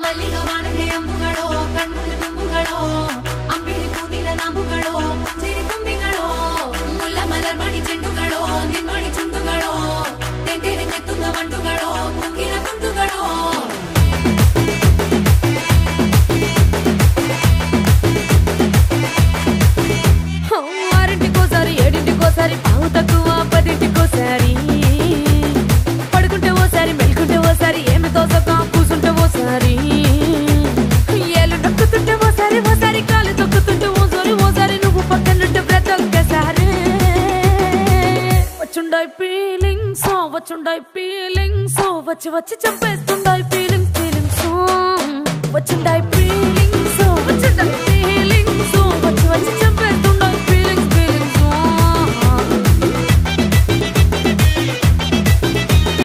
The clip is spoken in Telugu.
ಮಲ್ಲಿಗೆ ವಾಣದೆ ಅಂಬುಗಳೋ ಕಣ್ಮುಳು ತುಂಬುಗಳೋ ಅಂಬಿಳಿ ಕೂದಿನ ನಾಂಬುಗಳೋ ಸಿರಿ ತುಂಬಿಗಳೋ ಮುಲ್ಲ ಮಲರ್ ಮಣಿ ಚೆಂಡುಗಳೋ ನಿನ್ಮಣಿ ಚುಂಡುಗಳೋ ತೆಂಟೆರೆ ಕೆತ್ತುಂಗ ಮಂಡುಗಳೋ ಮುಗಿನ ತುಂಡುಗಳೋ ఆరింటికోసారి ఏడింటికోసారి పావు తక్కువ పదింటికోసారి పడుకుంటే ఓసారి మెలుకుంటే ఓసారి ఏమి తోసక కూసుంటే ఓసారి ఏళ్ళు నొక్కుతుంటే ఓసారి ఓసారి కాలు తొక్కుతుంటే ఓసారి నువ్వు పక్కనుంటే ప్రతి ఒక్కసారి వచ్చుండాయి ఫీలింగ్స్ వచ్చి చంపేస్తుండాయి ఫీలింగ్స్ వచ్చుండాయి ఫీలింగ్స్